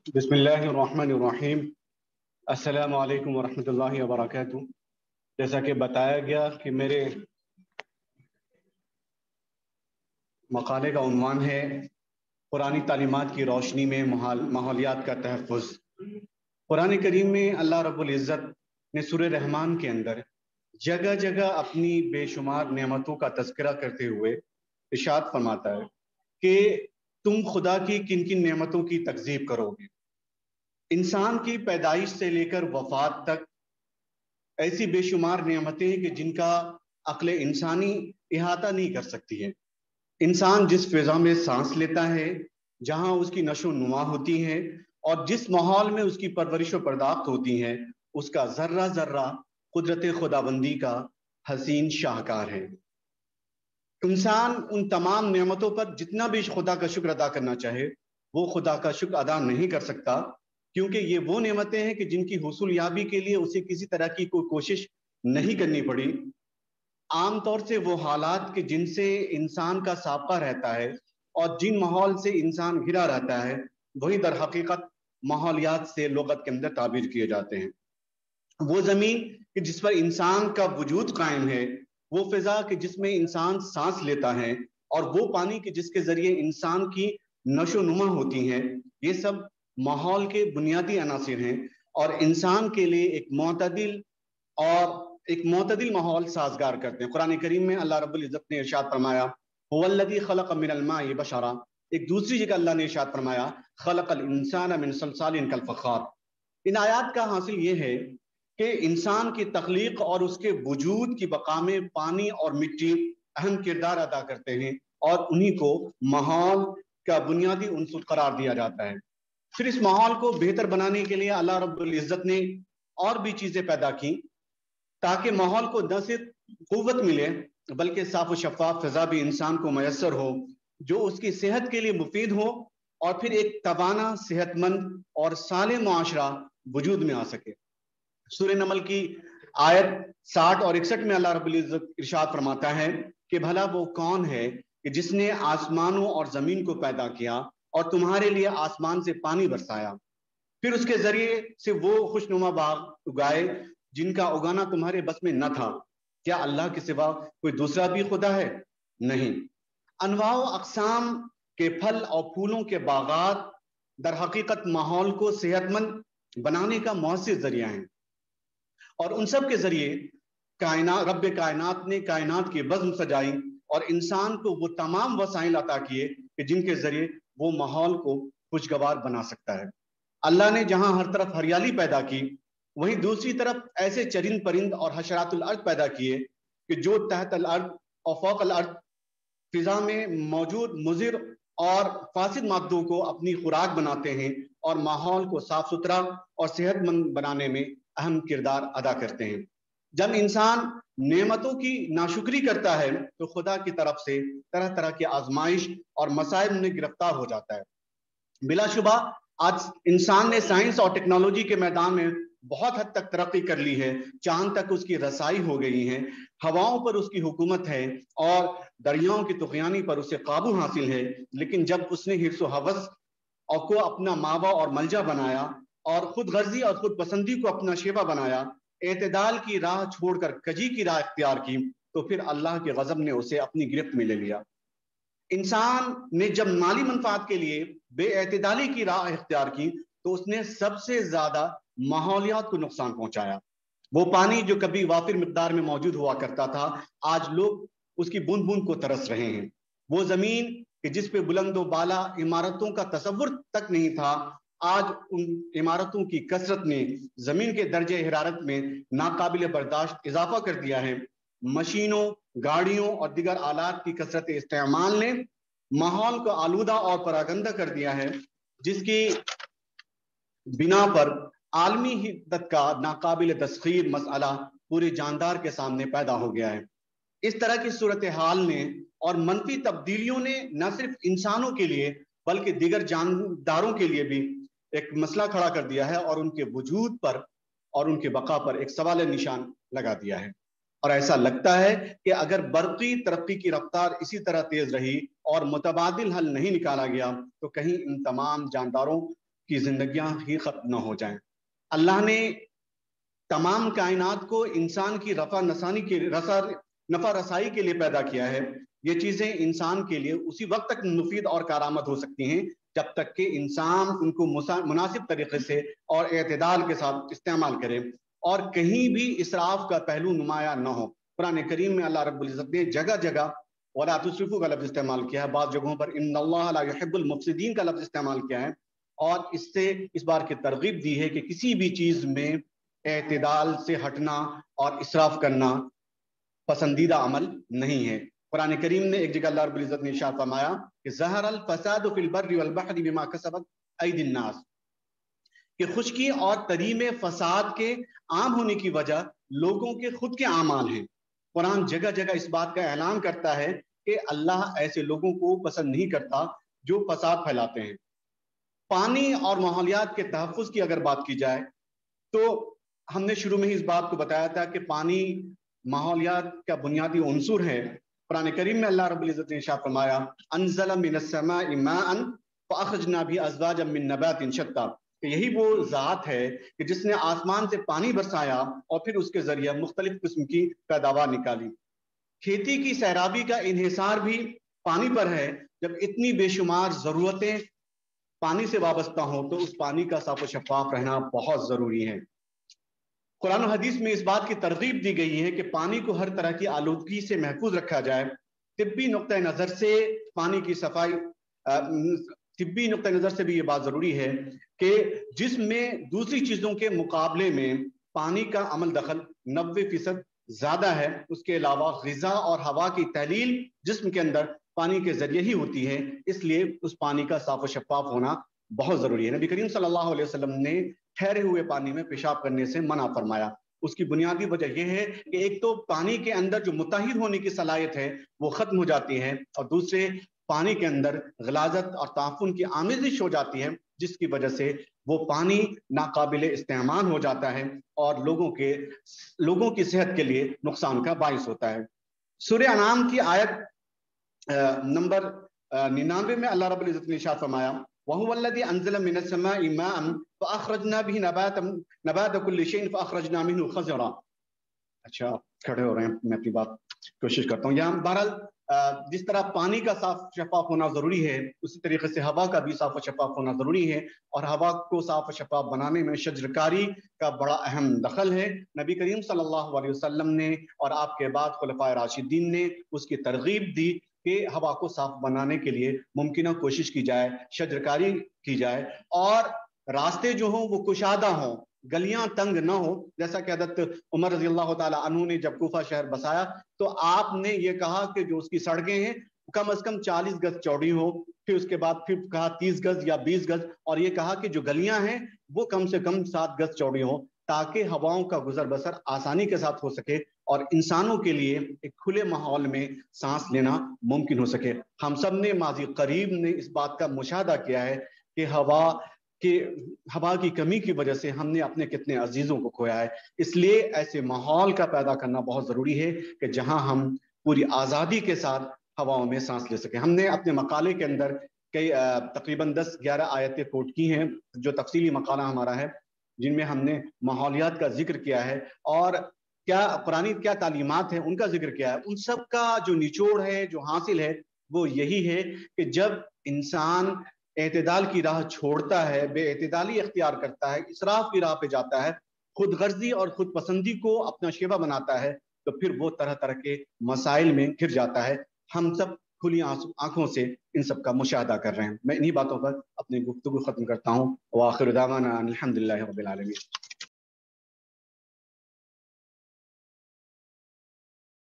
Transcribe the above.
بسم اللہ الرحمن الرحیم۔ السلام علیکم ورحمۃ اللہ وبرکاتہ۔ جیسا کہ بتایا گیا کہ میرے مقالے کا عنوان ہے قرآنی تعلیمات کی روشنی میں ماحولیات کا تحفظ۔ قرآن کریم میں اللہ رب العزت نے سورہ رحمان کے اندر جگہ جگہ اپنی بے شمار نعمتوں کا تذکرہ کرتے ہوئے ارشاد فرماتا ہے کہ تم خدا کی کن کن نعمتوں کی تکذیب کرو گے۔ انسان کی پیدائش سے لے کر وفات تک ایسی بے شمار نعمتیں کہ جن کا عقل انسانی احاطہ نہیں کر سکتی ہے۔ انسان جس فضا میں سانس لیتا ہے، جہاں اس کی نشو و نما ہوتی ہے اور جس ماحول میں اس کی پرورش و پرداخت ہوتی ہے، اس کا ذرہ ذرہ قدرت خداوندی کا حسین شاہکار ہے۔ انسان ان تمام نعمتوں پر جتنا بھی خدا کا شکر ادا کرنا چاہے، وہ خدا کا شکر ادا نہیں کر سکتا، کیونکہ یہ وہ نعمتیں ہیں کہ جن کی حصول یابی کے لیے اسے کسی طرح کی کوئی کوشش نہیں کرنی پڑی۔ عام طور سے وہ حالات کہ جن سے انسان کا سابقہ رہتا ہے اور جن ماحول سے انسان گھرا رہتا ہے، وہی در حقیقت ماحولیات سے لغت کے اندر تعبیر کیے جاتے ہیں۔ وہ زمین کہ جس پر انسان کا وجود قائم ہے، وہ فضا کہ جس میں انسان سانس لیتا ہے، اور وہ پانی کہ جس کے ذریعے انسان کی نشو و نما ہوتی ہے، یہ سب ماحول کے بنیادی عناصر ہیں اور انسان کے لیے ایک معتدل ماحول سازگار کرتے ہیں۔ قرآن کریم میں اللہ رب العزت نے ارشاد فرمایا هو الذی خلق من الماء بشرا، ایک دوسری جگہ اللہ نے ارشاد فرمایا خلق الانسان من صلصال کالفخار۔ ان آیات کا حاصل یہ ہے کہ انسان کی تخلیق اور اس کے وجود کی بقا میں پانی اور مٹی اہم کردار ادا کرتے ہیں، اور انہی کو ماحول کا بنیادی عنصر قرار دیا جاتا ہے۔ پھر اس ماحول کو بہتر بنانے کے لیے اللہ رب العزت نے اور بھی چیزیں پیدا کی تاکہ ماحول کو نہ صرف قوت ملے بلکہ صاف و شفاف فضا بھی انسان کو میسر ہو جو اس کی صحت کے لیے مفید ہو، اور پھر ایک توانا، صحت مند اور صالح معاشرہ وجود میں آ سکے۔ سورہ نمل کی آیت 60 اور 61 میں اللہ رب العزت ارشاد فرماتا ہے کہ بھلا وہ کون ہے کہ جس نے آسمانوں اور زمین کو پیدا کیا اور تمہارے لیے آسمان سے پانی برسایا، پھر اس کے ذریعے سے وہ خوشنما باغ اگائے جن کا اگانا تمہارے بس میں نہ تھا۔ کیا اللہ کے سوا کوئی دوسرا بھی خدا ہے؟ نہیں۔ انواع و اقسام کے پھل اور پھولوں کے باغات در حقیقت ماحول کو صحت مند بنانے کا مؤثر ذریعہ ہیں، اور ان سب کے ذریعے رب کائنات نے کائنات کی بزم سجائی اور انسان کو وہ تمام وسائل عطا کیے کہ جن کے ذریعے وہ ماحول کو خوشگوار بنا سکتا ہے۔ اللہ نے جہاں ہر طرف ہریالی پیدا کی، وہیں دوسری طرف ایسے چرند پرند اور حشرات الارض پیدا کیے کہ جو تحت الارض اور فوق الارض فضا میں موجود مضر اور فاسد مادوں کو اپنی خوراک بناتے ہیں اور ماحول کو صاف ستھرا اور صحت مند بنانے میں اہم کردار ادا کرتے ہیں۔ جب انسان نعمتوں کی ناشکری کرتا ہے تو خدا کی طرف سے طرح طرح کی آزمائش اور مصائب میں گرفتار ہو جاتا ہے۔ بلا شبہ آج انسان نے سائنس اور ٹیکنالوجی کے میدان میں بہت حد تک ترقی کر لی ہے، چاند تک اس کی رسائی ہو گئی ہے، ہواؤں پر اس کی حکومت ہے اور دریاؤں کی طغیانی پر اسے قابو حاصل ہے، لیکن جب اس نے حرص و ہوس کو اپنا ماوا اور ملجا بنایا اور خود غرضی اور خود پسندی کو اپنا شیوا بنایا، اعتدال کی راہ چھوڑ کر کجی کی راہ اختیار کی، تو پھر اللہ کے غضب نے اسے اپنی گرفت میں لے لیا۔ انسان نے جب مالی منفعت کے لیے بے اعتدالی کی راہ اختیار کی تو اس نے سب سے زیادہ ماحولیات کو نقصان پہنچایا۔ وہ پانی جو کبھی وافر مقدار میں موجود ہوا کرتا تھا، آج لوگ اس کی بوند بوند کو ترس رہے ہیں۔ وہ زمین کہ جس پہ بلند و بالا عمارتوں کا تصور تک نہیں تھا، آج ان عمارتوں کی کثرت نے زمین کے درجہ حرارت میں ناقابل برداشت اضافہ کر دیا ہے۔ مشینوں، گاڑیوں اور دیگر آلات کی کثرت استعمال نے ماحول کو آلودہ اور پراگندہ کر دیا ہے، جس کی بنا پر عالمی حدت کا ناقابل تسخیر مسئلہ پورے جاندار کے سامنے پیدا ہو گیا ہے۔ اس طرح کی صورتحال نے اور منفی تبدیلیوں نے نہ صرف انسانوں کے لیے بلکہ دیگر جانداروں کے لیے بھی ایک مسئلہ کھڑا کر دیا ہے اور ان کے وجود پر اور ان کے بقا پر ایک سوال نشان لگا دیا ہے۔ اور ایسا لگتا ہے کہ اگر برقی ترقی کی رفتار اسی طرح تیز رہی اور متبادل حل نہیں نکالا گیا تو کہیں ان تمام جانداروں کی زندگیاں ہی ختم نہ ہو جائیں۔ اللہ نے تمام کائنات کو انسان کی نفع رسائی کے لیے پیدا کیا ہے۔ یہ چیزیں انسان کے لیے اسی وقت تک مفید اور کارآمد ہو سکتی ہیں جب تک کہ انسان ان کو مناسب طریقے سے اور اعتدال کے ساتھ استعمال کرے اور کہیں بھی اسراف کا پہلو نمایاں نہ ہو۔ قرآن کریم میں اللہ رب العزت نے جگہ جگہ وَلَا تُسْرِفُوا کا لفظ استعمال کیا ہے، بعض جگہوں پر اِنَّ اللَّهَ لَا يُحِبُّ الْمُفْسِدِينَ کا لفظ استعمال کیا ہے، اور اس سے اس بار کی ترغیب دی ہے کہ کسی بھی چیز میں اعتدال سے ہٹنا اور اسراف کرنا پسندیدہ عمل نہیں ہے۔ قرآن کریم نے ایک جگہ اللہ رب العزت نے ارشاد فرمایا کہ ظہر الفساد فی البر والبحر بما کسبت ایدی الناس، کہ خشکی اور تری میں فساد کے عام ہونے کی وجہ لوگوں کے خود کے اعمال ہیں۔ قرآن جگہ جگہ اس بات کا اعلان کرتا ہے کہ اللہ ایسے لوگوں کو پسند نہیں کرتا جو فساد پھیلاتے ہیں۔ پانی اور ماحولیات کے تحفظ کی اگر بات کی جائے تو ہم نے شروع میں ہی اس بات کو بتایا تھا کہ پانی ماحولیات کا بنیادی عنصر ہے۔ قرآن کریم میں اللہ رب العزت نے ارشاد فرمایا انزل من السماء ماء فاخرجنا به ازواجا من نبات شتى، کہ یہی وہ ذات ہے کہ جس نے آسمان سے پانی برسایا اور پھر اس کے ذریعے مختلف قسم کی پیداوار نکالی۔ کھیتی کی سیرابی کا انحصار بھی پانی پر ہے۔ جب اتنی بے شمار ضرورتیں پانی سے وابستہ ہوں تو اس پانی کا صاف و شفاف رہنا بہت ضروری ہے۔ قرآن و حدیث میں اس بات کی ترغیب دی گئی ہے کہ پانی کو ہر طرح کی آلودگی سے محفوظ رکھا جائے۔ طبی نقطہ نظر سے پانی کی صفائی طبی نقطہ نظر سے بھی یہ بات ضروری ہے کہ جسم میں دوسری چیزوں کے مقابلے میں پانی کا عمل دخل 90% زیادہ ہے۔ اس کے علاوہ غذا اور ہوا کی تحلیل جسم کے اندر پانی کے ذریعے ہی ہوتی ہے، اس لیے اس پانی کا صاف و شفاف ہونا بہت ضروری ہے۔ نبی کریم صلی اللہ علیہ وسلم نے ٹھہرے ہوئے پانی میں پیشاب کرنے سے منع فرمایا۔ اس کی بنیادی وجہ یہ ہے کہ ایک تو پانی کے اندر جو مطہر ہونے کی صلاحیت ہے وہ ختم ہو جاتی ہے، اور دوسرے پانی کے اندر غلاظت اور تعفن کی آمیزش ہو جاتی ہے، جس کی وجہ سے وہ پانی ناقابل استعمال ہو جاتا ہے اور لوگوں کی صحت کے لیے نقصان کا باعث ہوتا ہے۔ سورہ انعام کی آیت نمبر 99 میں اللہ رب العزت نے ارشاد فرمایا وَهُوَ الَّذِي أَنزَلَ مِنَ السَّمَاءِ مَاءً فَأَخْرَجْنَا بِهِ نَبَاتَ كُلِّ شَيْءٍ فَأَخْرَجْنَا مِنْهُ خَضِرًا۔ اچھا کھڑے ہو رہے ہیں، میں اپنی بات کوشش کرتا ہوں۔ یہاں بہرحال جس طرح پانی کا صاف شفاف ہونا ضروری ہے، اسی طریقے سے ہوا کا بھی صاف و شفاف ہونا ضروری ہے، اور ہوا کو صاف و شفاف بنانے میں شجرکاری کا بڑا اہم دخل ہے۔ نبی کریم صلی اللہ علیہ وسلم نے اور آپ کے بعد خلفائے راشدین نے اس کی ترغیب دی کہ ہوا کو صاف بنانے کے لیے ممکنہ کوشش کی جائے، شجرکاری کی جائے، اور راستے جو ہوں وہ کشادہ ہوں، گلیاں تنگ نہ ہو۔ جیسا کہ حضرت عمر رضی اللہ تعالی عنہ نے جب کوفہ شہر بسایا تو آپ نے یہ کہا کہ جو اس کی سڑکیں ہیں کم از کم 40 گز چوڑی ہو، پھر اس کے بعد پھر کہا 30 گز یا 20 گز، اور یہ کہا کہ جو گلیاں ہیں وہ کم سے کم 7 گز چوڑی ہو، تاکہ ہواؤں کا گزر بسر آسانی کے ساتھ ہو سکے اور انسانوں کے لیے ایک کھلے ماحول میں سانس لینا ممکن ہو سکے۔ ہم سب نے ماضی قریب نے اس بات کا مشاہدہ کیا ہے کہ ہوا کی کمی کی وجہ سے ہم نے اپنے کتنے عزیزوں کو کھویا ہے۔ اس لیے ایسے ماحول کا پیدا کرنا بہت ضروری ہے کہ جہاں ہم پوری آزادی کے ساتھ ہواؤں میں سانس لے سکیں۔ ہم نے اپنے مقالے کے اندر تقریباً 10-11 آیتیں کوٹ کی ہیں، جو تفصیلی مقالہ ہمارا ہے، جن میں ہم نے ماحولیات کا ذکر کیا ہے اور قرآن کیا تعلیمات ہیں ان کا ذکر کیا ہے۔ ان سب کا جو نچوڑ ہے، جو حاصل ہے، وہ یہی ہے کہ جب انسان اعتدال کی راہ چھوڑتا ہے، بے اعتدالی اختیار کرتا ہے، اسراف کی راہ پہ جاتا ہے، خود غرضی اور خود پسندی کو اپنا شیوا بناتا ہے، تو پھر وہ طرح طرح کے مسائل میں گر جاتا ہے۔ ہم سب کھلی آنکھوں سے ان سب کا مشاہدہ کر رہے ہیں۔ میں انہی باتوں پر اپنی گفتگو ختم کرتا ہوں۔ وآخر دعوانا الحمدللہ رب العالمین۔